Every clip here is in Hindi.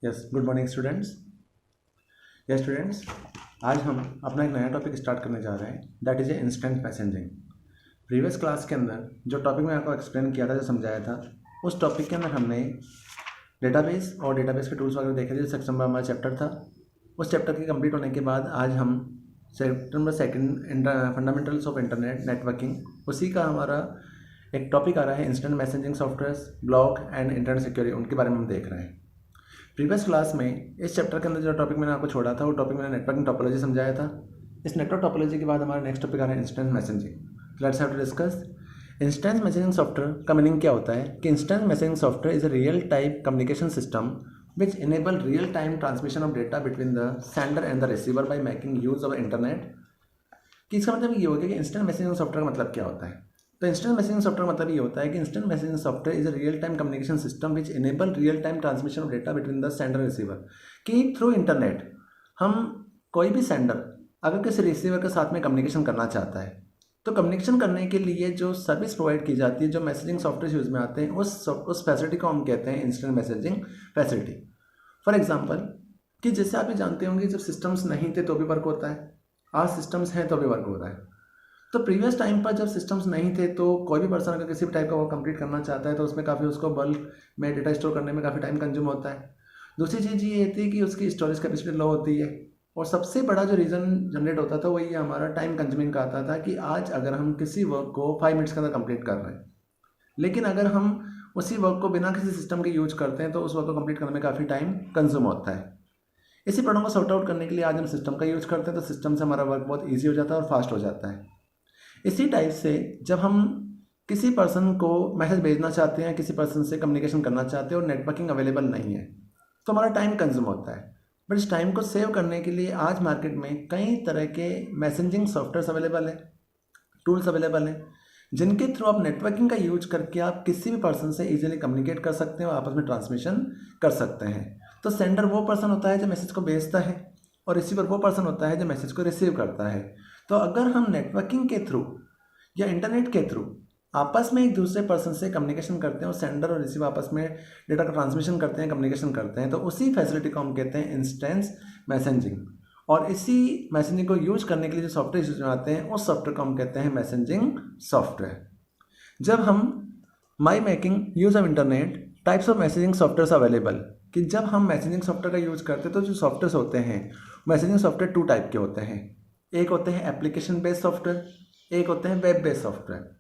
Yes, good morning students. Yes students, आज हम अपना एक नया टॉपिक स्टार्ट करने जा रहे हैं, that is a instant messaging. Previous class के अंदर जो टॉपिक मैं आपको एक्सप्लेन किया था, जो समझाया था, उस टॉपिक के अंदर हमने डेटाबेस और डेटाबेस के टूल्स वगैरह देखे थे। जो सेक्शन नंबर हमारा चैप्टर था, उस चैप्टर के कंप्लीट होने के बाद आज हम chapter number 2 fundamentals of internet networking, उसी का हमारा एक टॉपिक आ रहा है instant messaging softwares, block and internet security, उनके बारे में हम देख रहे हैं। प्रीवियस क्लास में इस चैप्टर के अंदर जो टॉपिक मैंने आपको छोड़ा था, वो टॉपिक मैंने नेटवर्किंग टोपोलॉजी समझाया था। इस नेटवर्क टोपोलॉजी के बाद हमारा नेक्स्ट टॉपिक आ रहा है instant messaging. Let's have to discuss instant messaging software का मीनिंग क्या होता है कि instant messaging software is a real time communication system which enable real time transmission of data between the sender and the receiver by making use of internet. कि इसका मतलब ये हो गया कि इंस्टेंट मैसेजिंग सॉफ्टवेयर का मतलब क्या होता है। तो इंस्टेंट मैसेजिंग सॉफ्टवेयर मतलब ये होता है कि instant messaging software is a real time communication system which enable real time transmission of data between the sender and receiver. कि थ्रू इंटरनेट हम कोई भी सेंडर अगर किसी रिसीवर के साथ में कम्युनिकेशन करना चाहता है, तो कम्युनिकेशन करने के लिए जो सर्विस प्रोवाइड की जाती है, जो मैसेजिंग सॉफ्टवेयर यूज में आते हैं, उस फैसिलिटी को हम कहते हैं instant messaging facility. For example, कि जैसे आप ये जानते होंगे, जब सिस्टम्स नहीं थे तो भी वर्क होता है, आज सिस्टम्स हैं तो भी वर्क होता है। तो प्रीवियस टाइम पर जब सिस्टम्स नहीं थे, तो कोई भी पर्सन अगर किसी भी टाइप का वर्क कंप्लीट करना चाहता है, तो उसमें काफ़ी उसको बल्क में डेटा स्टोर करने में काफ़ी टाइम कंज्यूम होता है। दूसरी चीज़ ये होती है कि उसकी स्टोरेज कैपेसिटी लो होती है, और सबसे बड़ा जो रीज़न जनरेट होता था वो ये हमारा टाइम कंज्यूमिंग का आता था कि आज अगर हम किसी वर्क को 5 मिनट्स के अंदर कंप्लीट कर रहे हैं, लेकिन अगर हम उसी वर्क को बिना किसी सिस्टम के यूज करते हैं, तो उस वर्क को कंप्लीट करने में काफ़ी टाइम कंज्यूम होता है। इसी प्रॉब्लम को सॉर्ट आउट करने के लिए आज हम सिस्टम का यूज करते हैं, तो सिस्टम से हमारा वर्क बहुत ईजी हो जाता है और फास्ट हो जाता है। इसी टाइप से जब हम किसी पर्सन को मैसेज भेजना चाहते हैं, किसी पर्सन से कम्युनिकेशन करना चाहते हैं और नेटवर्किंग अवेलेबल नहीं है, तो हमारा टाइम कंज्यूम होता है। बट इस टाइम को सेव करने के लिए आज मार्केट में कई तरह के मैसेजिंग सॉफ्टवेयर अवेलेबल हैं, टूल्स अवेलेबल हैं, जिनके थ्रू आप नेटवर्किंग का यूज करके आप किसी भी पर्सन से इजीली कम्युनिकेट कर सकते हैं और आपस में ट्रांसमिशन कर सकते हैं। तो सेंडर वो पर्सन होता है जो मैसेज को भेजता है, और रिसीवर वो पर्सन होता है जो मैसेज को रिसीव करता है। तो अगर हम नेटवर्किंग के थ्रू या इंटरनेट के थ्रू आपस में एक दूसरे पर्सन से कम्युनिकेशन करते हैं और सेंडर और रिसीवर आपस में डेटा का ट्रांसमिशन करते हैं, कम्युनिकेशन करते हैं, तो उसी फैसिलिटी को हम कहते हैं इंस्टेंट मैसेजिंग। और इसी मैसेजिंग को यूज करने के लिए जो सॉफ्टवेयर यूज में आते हैं, उस सॉफ्टवेयर को हम कहते हैं मैसेजिंग सॉफ्टवेयर। जब हम my making use of internet types of messaging software available, कि जब हम मैसेजिंग सॉफ्टवेयर का यूज करते हैं, तो जो सॉफ्टवेयर होते हैं मैसेजिंग सॉफ्टवेयर 2 टाइप के होते हैं। एक होते हैं एप्लीकेशन बेस्ड सॉफ्टवेयर, एक होते हैं वेब बेस्ड सॉफ्टवेयर।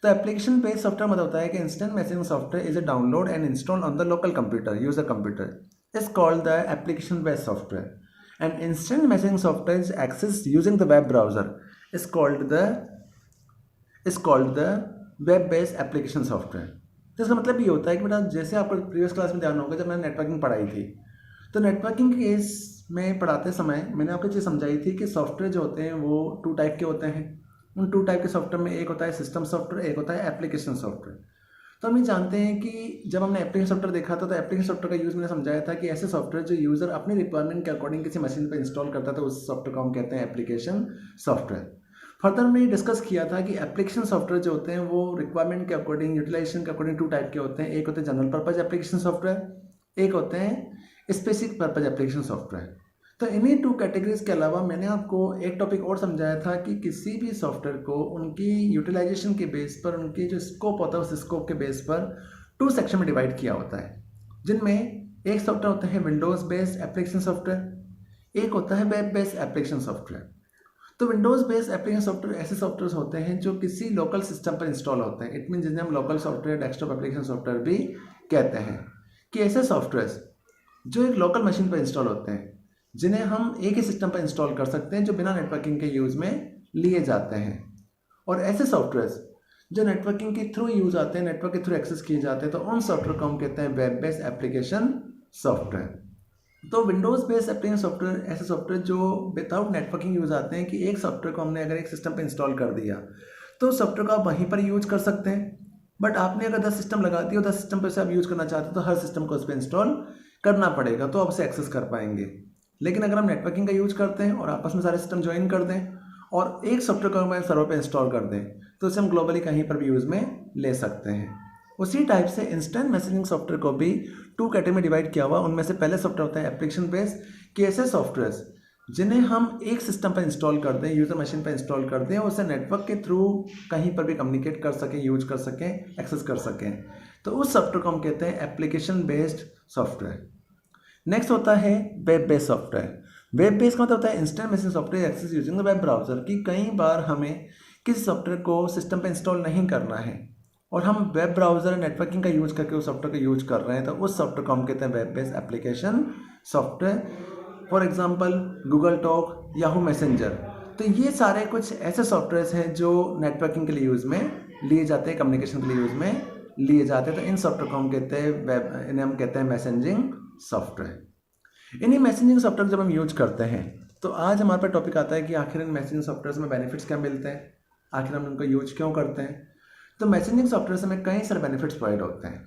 तो एप्लीकेशन बेस्ड सॉफ्टवेयर मतलब होता है कि instant messaging software is a download and install on the local computer, user computer is called the application based software, and instant messaging software is access using the web browser is called the web based application software. तो इसका मतलब ये होता है कि बेटा, जैसे आपको प्रीवियस क्लास में ध्यान होगा, जब मैंने नेटवर्किंग पढ़ाई थी, तो नेटवर्किंग के केस में पढ़ाते समय मैंने आपको चीज़ समझाई थी कि सॉफ्टवेयर जो होते हैं वो 2 टाइप के होते हैं। उन 2 टाइप के सॉफ्टवेयर में एक होता है सिस्टम सॉफ्टवेयर, एक होता है एप्लीकेशन सॉफ्टवेयर। तो हम ये जानते हैं कि जब हमने एप्लीकेशन सॉफ्टवेयर देखा था, तो एप्लीकेशन सॉफ्टवेयर का यूज़ मैंने समझाया था कि ऐसे सॉफ्टवेयर जो यूज़र अपनी रिक्वायरमेंट के अकॉर्डिंग किसी मशीन पर इंस्टॉल करता था, उस सॉफ्टवेयर को हम कहते हैं एप्लीकेशन सॉफ्टवेयर। फर्दर में डिस्कस किया था कि एप्लीकेशन सॉफ्टवेयर जो होते हैं वो रिक्वायरमेंट के अकॉर्डिंग, यूटिलाइजेशन के अकॉर्डिंग 2 टाइप के होते हैं। एक होते हैं जनरल पर्पज एप्लीकेशन सॉफ्टवेयर, एक होते हैं स्पेसिफिक पर्पज एप्लीकेशन सॉफ्टवेयर। तो इन्हीं 2 कैटेगरीज के अलावा मैंने आपको एक टॉपिक और समझाया था कि किसी भी सॉफ्टवेयर को उनकी यूटिलाइजेशन के बेस पर, उनकी जो स्कोप होता है उस स्कोप के बेस पर 2 सेक्शन में डिवाइड किया होता है, जिनमें एक सॉफ्टवेयर होता है विंडोज़ बेस्ड एप्लीकेशन सॉफ्टवेयर, एक होता है वेब बेस्ड एप्लीकेशन सॉफ्टवेयर। तो विंडोज़ बेस्ड एप्लीकेशन सॉफ्टवेयर ऐसे सॉफ्टवेयर होते हैं जो किसी लोकल सिस्टम पर इंस्टॉल होते हैं। इट मीन जिन्हें हम local software, desktop application software भी कहते हैं। कि ऐसे सॉफ्टवेयर जो एक लोकल मशीन पर इंस्टॉल होते हैं, जिन्हें हम एक ही सिस्टम पर इंस्टॉल कर सकते हैं, जो बिना नेटवर्किंग के यूज़ में लिए जाते हैं। और ऐसे सॉफ्टवेयर जो नेटवर्किंग के थ्रू यूज आते हैं, नेटवर्क के थ्रू एक्सेस किए जाते हैं, तो उन सॉफ्टवेयर को हम कहते हैं वेब बेस्ड एप्लीकेशन सॉफ्टवेयर। तो विंडोज़ बेस्ड एप्लीकेशन सॉफ्टवेयर ऐसे सॉफ्टवेयर जो विदाउट नेटवर्किंग यूज आते हैं, कि एक सॉफ्टवेयर को हमने अगर एक सिस्टम पर इंस्टॉल कर दिया, तो सॉफ्टवेयर को आप वहीं पर यूज कर सकते हैं। बट आपने अगर 10 सिस्टम लगा दिया, 10 सिस्टम पर से आप यूज करना चाहते हो, तो हर सिस्टम को उस पर इंस्टॉल करना पड़ेगा, तो आप उसे एक्सेस कर पाएंगे। लेकिन अगर हम नेटवर्किंग का यूज करते हैं और आपस में सारे सिस्टम ज्वाइन कर दें और एक सॉफ्टवेयर को हमारे सर्वर पर इंस्टॉल कर दें, तो उसे हम ग्लोबली कहीं पर भी यूज़ में ले सकते हैं। उसी टाइप से इंस्टेंट मैसेजिंग सॉफ्टवेयर को भी 2 कैटेगरी में डिवाइड किया हुआ। उनमें से पहले सॉफ्टवेयर होता है एप्लीकेशन बेस्ड, कि ऐसे सॉफ्टवेयर जिन्हें हम एक सिस्टम पर इंस्टॉल कर दें, यूजर मशीन पर इंस्टॉल कर दें, उसे नेटवर्क के थ्रू कहीं पर भी कम्युनिकेट कर सकें, यूज कर सकें, एक्सेस कर सकें। तो उस सॉफ्टवेयर को हम कहते हैं एप्लीकेशन बेस्ड सॉफ्टवेयर। नेक्स्ट होता है web based software. Web based का मतलब होता है instant messaging software access using the web browser, कि कई बार हमें किसी सॉफ्टवेयर को सिस्टम पर इंस्टॉल नहीं करना है और हम वेब ब्राउजर नेटवर्किंग का यूज करके उस सॉफ्टवेयर को यूज कर रहे हैं, तो उस सॉफ्टवेयर को हम कहते हैं web based application software. For example Google talk, Yahoo messenger. तो ये सारे कुछ ऐसे सॉफ्टवेयर हैं जो नेटवर्किंग के लिए यूज़ में लिए जाते हैं, कम्युनिकेशन के लिए यूज़ में लिए जाते हैं। तो इन सॉफ्टवेयर को हम कहते हैं इन्हें हम कहते हैं मैसेजिंग सॉफ्टवेयर। इन्हीं मैसेजिंग सॉफ्टवेयर जब हम यूज करते हैं तो आज हमारे पास टॉपिक आता है कि आखिर इन मैसेजिंग सॉफ्टवेयर में बेनिफिट्स क्या मिलते हैं, आखिर हम उनको यूज क्यों करते हैं। तो मैसेजिंग सॉफ्टवेयर से हमें कई सारे बेनिफिट्स प्रोवाइड होते हैं।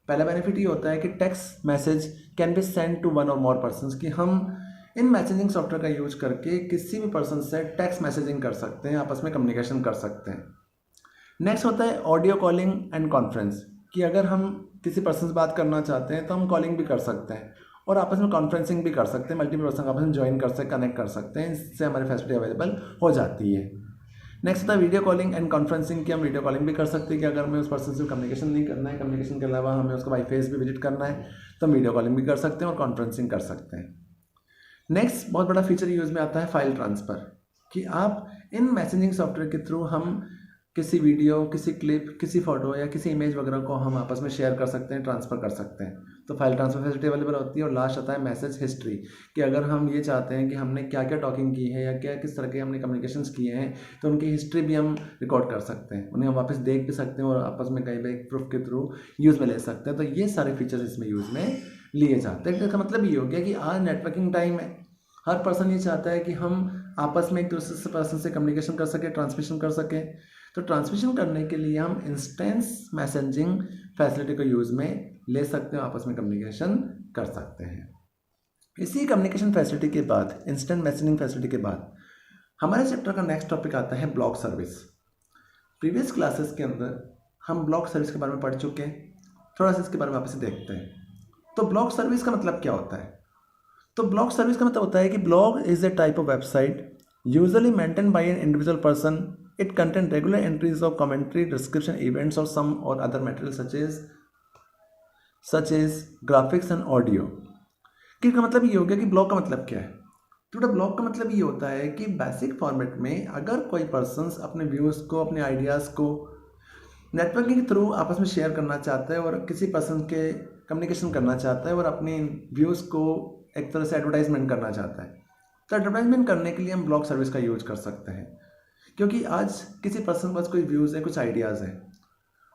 पहला बेनिफिट ये होता है कि text message can be send to one और मोर पर्सन्स, कि हम इन मैसेजिंग सॉफ्टवेयर का यूज करके किसी भी पर्सन से टेक्स्ट मैसेजिंग कर सकते हैं, आपस में कम्युनिकेशन कर सकते हैं। नेक्स्ट होता है ऑडियो कॉलिंग एंड कॉन्फ्रेंस, कि अगर हम किसी पर्सन से बात करना चाहते हैं तो हम कॉलिंग भी कर सकते हैं और आपस में कॉन्फ्रेंसिंग भी कर सकते हैं, मल्टीपल पर्सन आपस में ज्वाइन कर सकते, कनेक्ट कर सकते हैं, इससे हमारी फैसिलिटी अवेलेबल हो जाती है। नेक्स्ट होता है वीडियो कॉलिंग एंड कॉन्फ्रेंसिंग, की हम वीडियो कॉलिंग भी कर सकते हैं कि अगर हमें उस पर्सन से कम्युनिकेशन नहीं करना है, कम्युनिकेशन के अलावा हमें उसको बाई फेस भी विजिट करना है, तो हम वीडियो कॉलिंग भी कर सकते हैं और कॉन्फ्रेंसिंग कर सकते हैं। नेक्स्ट बहुत बड़ा फीचर यूज़ में आता है फाइल ट्रांसफ़र, कि आप इन मैसेजिंग सॉफ्टवेयर के थ्रू हम किसी वीडियो, किसी क्लिप, किसी फोटो या किसी इमेज वगैरह को हम आपस में शेयर कर सकते हैं, ट्रांसफ़र कर सकते हैं। तो फाइल ट्रांसफ़र फैसिलिटी अवेलेबल होती है। और लास्ट आता है मैसेज हिस्ट्री, कि अगर हम ये चाहते हैं कि हमने क्या क्या टॉकिंग की है या क्या किस तरह के हमने कम्युनिकेशंस किए हैं, तो उनकी हिस्ट्री भी हम रिकॉर्ड कर सकते हैं, उन्हें हम वापस देख भी सकते हैं और आपस में कई बार प्रूफ के थ्रू यूज़ में ले सकते हैं। तो ये सारे फीचर्स इसमें यूज़ में लिए जाते हैं। इसका मतलब ये हो गया कि आज नेटवर्किंग टाइम है, हर पर्सन ये चाहता है कि हम आपस में एक दूसरे से पर्सन से कम्युनिकेशन कर सकें, ट्रांसमिशन कर सकें। तो ट्रांसमिशन करने के लिए हम इंस्टेंट मैसेजिंग फैसिलिटी को यूज़ में ले सकते हैं, आपस में कम्युनिकेशन कर सकते हैं। इसी कम्युनिकेशन फैसिलिटी के बाद, इंस्टेंट मैसेजिंग फैसिलिटी के बाद, हमारे चैप्टर का नेक्स्ट टॉपिक आता है ब्लॉक सर्विस। प्रीवियस क्लासेस के अंदर हम ब्लॉक सर्विस के बारे में पढ़ चुके हैं, थोड़ा सा इसके बारे में वापस देखते हैं। तो ब्लॉक सर्विस का मतलब क्या होता है? तो ब्लॉग सर्विस का मतलब होता है कि blog is a type of website usually maintain by an individual person. It contain regular entries of commentary, description, events और सम और other material such as graphics and audio. का मतलब ये हो गया कि ब्लॉग का मतलब क्या है। तो ब्लॉग का मतलब ये होता है कि बेसिक फॉर्मेट में अगर कोई पर्सन अपने व्यूज़ को, अपने आइडियाज़ को नेटवर्किंग के थ्रू आपस में शेयर करना चाहता है और किसी पर्सन के कम्युनिकेशन करना चाहता है और अपनी व्यूज़ को एक तरह से एडवर्टाइजमेंट करना चाहता है, तो एडवर्टाइजमेंट करने के लिए हम ब्लॉग सर्विस का यूज कर सकते हैं। क्योंकि आज किसी पर्सन के पास कोई व्यूज़ है, कुछ आइडियाज़ हैं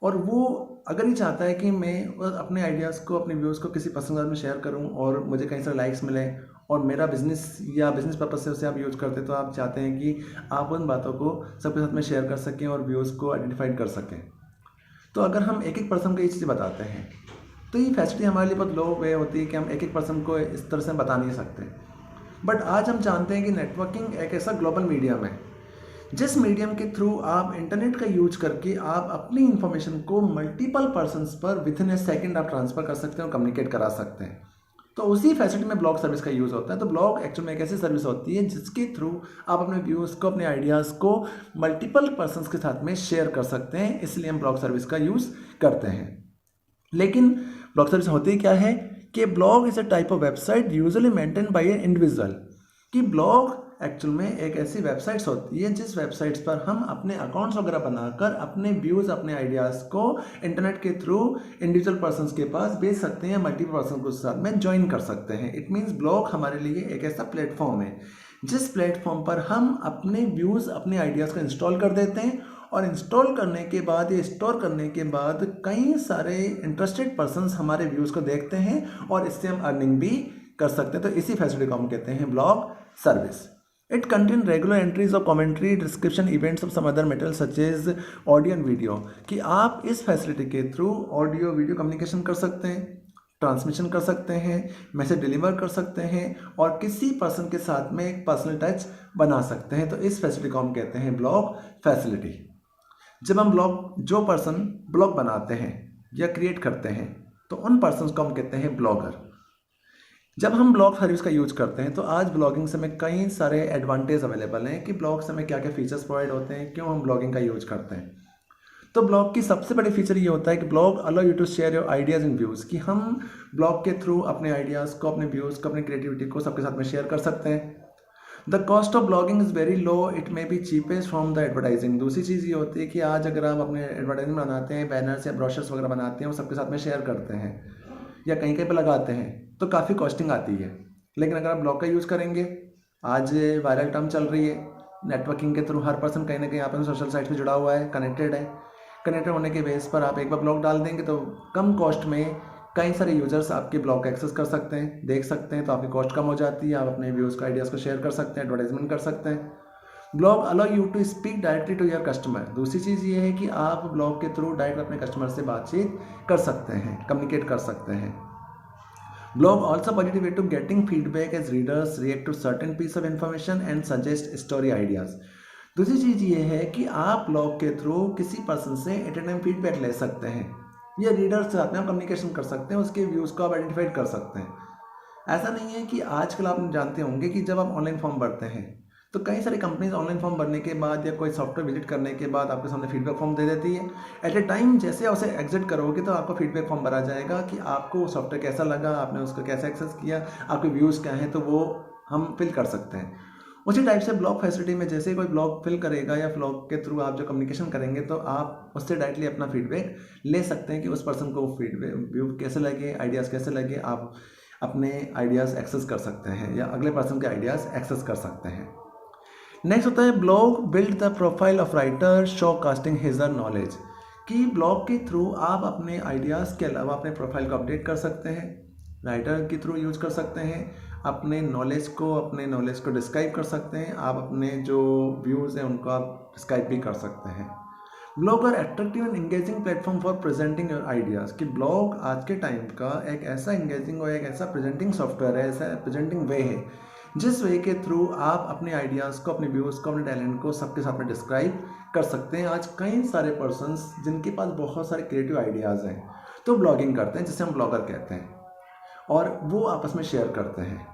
और वो अगर ये चाहता है कि मैं अपने आइडियाज़ को, अपने व्यूज़ को किसी पर्सन के साथ में शेयर करूं और मुझे कहीं सारे लाइक्स मिले और मेरा बिजनेस या बिजनेस पर्पज से उसे आप यूज़ करते, तो आप चाहते हैं कि आप उन बातों को सबके साथ में शेयर कर सकें और व्यूज़ को आइडेंटिफाइड कर सकें। तो अगर हम एक एक पर्सन को ये चीज़ें बताते हैं तो ये फैसिलिटी हमारे लिए बहुत लो वे होती है कि हम एक एक पर्सन को इस तरह से बता नहीं सकते। बट आज हम जानते हैं कि नेटवर्किंग एक ऐसा ग्लोबल मीडियम है जिस मीडियम के थ्रू आप इंटरनेट का यूज करके आप अपनी इंफॉर्मेशन को मल्टीपल पर्सन्स पर विद इन ए सेकेंड आप ट्रांसफ़र कर सकते हैं और कम्युनिकेट करा सकते हैं। तो उसी फैसिलिटी में ब्लॉग सर्विस का यूज़ होता है। तो ब्लॉग एक्चुअल में एक ऐसी सर्विस होती है जिसके थ्रू आप अपने व्यूज़ को, अपने आइडियाज़ को मल्टीपल पर्सन्स के साथ में शेयर कर सकते हैं, इसलिए हम ब्लॉग सर्विस का यूज़ करते हैं। लेकिन ब्लॉग सर्विस होती क्या है कि blog is a type of website usually maintain by an individual, कि ब्लॉग एक्चुअल में एक ऐसी वेबसाइट्स होती है जिस वेबसाइट्स पर हम अपने अकाउंट्स वगैरह बनाकर अपने व्यूज़, अपने आइडियाज़ को इंटरनेट के थ्रू इंडिविजुअल पर्सन्स के पास भेज सकते हैं, मल्टीपल पर्सन को साथ में ज्वाइन कर सकते हैं। इट मीन्स ब्लॉग हमारे लिए एक ऐसा प्लेटफॉर्म है जिस प्लेटफॉर्म पर हम अपने व्यूज़, अपने आइडियाज़ को इंस्टॉल कर देते हैं और इंस्टॉल करने के बाद या स्टोर करने के बाद कई सारे इंटरेस्टेड पर्सन्स हमारे व्यूज़ को देखते हैं और इससे हम अर्निंग भी कर सकते हैं। तो इसी फैसिलिटी को हम कहते हैं blog service. It contain regular entries of commentary, description, events of some other material such as audio and video, कि आप इस फैसिलिटी के थ्रू ऑडियो वीडियो कम्युनिकेशन कर सकते हैं, ट्रांसमिशन कर सकते हैं, मैसेज डिलीवर कर सकते हैं और किसी पर्सन के साथ में एक पर्सनल टच बना सकते हैं। तो इस फैसिलिटी को हम कहते हैं ब्लॉग फैसिलिटी। जब हम जो पर्सन ब्लॉग बनाते हैं या क्रिएट करते हैं, तो उन पर्सन्स को हम कहते हैं ब्लॉगर। जब हम ब्लॉग सर्विस का यूज करते हैं तो आज ब्लॉगिंग से हमें कई सारे एडवांटेज अवेलेबल हैं कि ब्लॉग से हमें क्या क्या फीचर्स प्रोवाइड होते हैं, क्यों हम ब्लॉगिंग का यूज करते हैं। तो ब्लॉग की सबसे बड़ी फीचर ये होता है कि blog allow you to share your ideas and views, कि हम ब्लॉग के थ्रू अपने आइडियाज़ को, अपने व्यूज़ को, अपनी क्रिएटिविटी को सबके साथ में शेयर कर सकते हैं। The cost of blogging is very low, it may be cheapest from the advertising. दूसरी चीज़ ये होती है कि आज अगर आप अपने एडवर्टाइजमेंट बनाते हैं, बैनर्स या ब्रोशर्स वगैरह बनाते हैं, वो सबके साथ में शेयर करते हैं या कहीं कहीं पर लगाते हैं, तो काफ़ी कॉस्टिंग आती है। लेकिन अगर आप ब्लॉग का यूज़ करेंगे, आज वायरल टर्म चल रही है, नेटवर्किंग के थ्रू हर पर्सन कहीं ना कहीं आपस में सोशल साइट पे जुड़ा हुआ है, कनेक्टेड होने के बेस पर आप एक बार ब्लॉग डाल देंगे तो कम कॉस्ट में कई सारे यूजर्स आपके ब्लॉग का एक्सेस कर सकते हैं, देख सकते हैं, तो आपकी कॉस्ट कम हो जाती है। आप अपने व्यूज़ का आइडियाज़ को शेयर कर सकते हैं, एडवर्टाइजमेंट कर सकते हैं। Blog allow you to speak directly to your customer. दूसरी चीज़ ये है कि आप ब्लॉग के थ्रू डायरेक्ट अपने कस्टमर से बातचीत कर सकते हैं, कम्युनिकेट कर सकते हैं। Blog also positive way to getting feedback as readers react to certain piece of information and suggest story ideas। दूसरी चीज़ ये है कि आप ब्लॉग के थ्रू किसी पर्सन से एट ए टाइम फीडबैक ले सकते हैं या रीडर से साथ में आप कम्युनिकेशन कर सकते हैं, उसके व्यूज़ को आप आइडेंटिफाइड कर सकते हैं। ऐसा नहीं है कि आजकल आप जानते होंगे कि जब आप ऑनलाइन फॉर्म भरते हैं तो कई सारी कंपनीज ऑनलाइन फॉर्म भरने के बाद या कोई सॉफ्टवेयर विजिट करने के बाद आपके सामने फीडबैक फॉर्म दे देती है। एट ए टाइम जैसे उसे एग्जिट करोगे तो आपका फीडबैक फॉर्म भरा जाएगा कि आपको सॉफ्टवेयर कैसा लगा, आपने उसको कैसे एक्सेस किया, आपके व्यूज़ क्या हैं, तो वो हम फिल कर सकते हैं। उसी टाइप से ब्लॉग फैसिलिटी में जैसे कोई ब्लॉग फिल करेगा या ब्लॉग के थ्रू आप जो कम्युनिकेशन करेंगे तो आप उससे डायरेक्टली अपना फीडबैक ले सकते हैं कि उस पर्सन को फीडबैक व्यू कैसे लगे, आइडियाज़ कैसे लगे, आप अपने आइडियाज़ एक्सेस कर सकते हैं या अगले पर्सन के आइडियाज़ एक्सेस कर सकते हैं। नेक्स्ट होता है blog build the profile of writer show casting his knowledge, कि ब्लॉग के थ्रू आप अपने आइडियाज़ के अलावा अपने प्रोफाइल को अपडेट कर सकते हैं, राइटर के थ्रू यूज़ कर सकते हैं, अपने नॉलेज को डिस्क्राइब कर सकते हैं, आप अपने जो व्यूज़ हैं उनको आप डिस्क्राइब भी कर सकते हैं। Blog are attractive and engaging platform for presenting your ideas, कि ब्लॉग आज के टाइम का एक ऐसा इंगेजिंग और एक ऐसा प्रेजेंटिंग सॉफ्टवेयर है, ऐसा प्रेजेंटिंग वे है जिस वे के थ्रू आप अपने आइडियाज़ को, अपने व्यूज़ को, अपने टैलेंट को सबके साथ में डिस्क्राइब कर सकते हैं। आज कई सारे पर्सन्स जिनके पास बहुत सारे क्रिएटिव आइडियाज़ हैं तो ब्लॉगिंग करते हैं, जिसे हम ब्लॉगर कहते हैं, और वो आपस में शेयर करते हैं।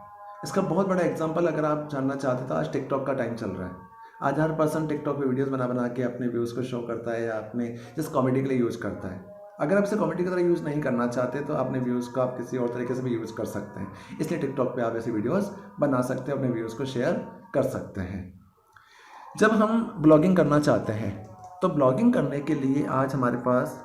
इसका बहुत बड़ा एग्जांपल अगर आप जानना चाहते तो आज टिकटॉक का टाइम चल रहा है। आज हर पर्सन टिकटॉक पे वीडियोस बना के अपने व्यूज़ को शो करता है या अपने जिस कॉमेडी के लिए यूज़ करता है। अगर आप इसे कॉमेडी की तरह यूज़ नहीं करना चाहते तो अपने व्यूज़ को आप किसी और तरीके से भी यूज़ कर सकते हैं, इसलिए टिकटॉक पे आप ऐसी वीडियोस बना सकते हैं, अपने व्यूज़ को शेयर कर सकते हैं। जब हम ब्लॉगिंग करना चाहते हैं तो ब्लॉगिंग करने के लिए आज हमारे पास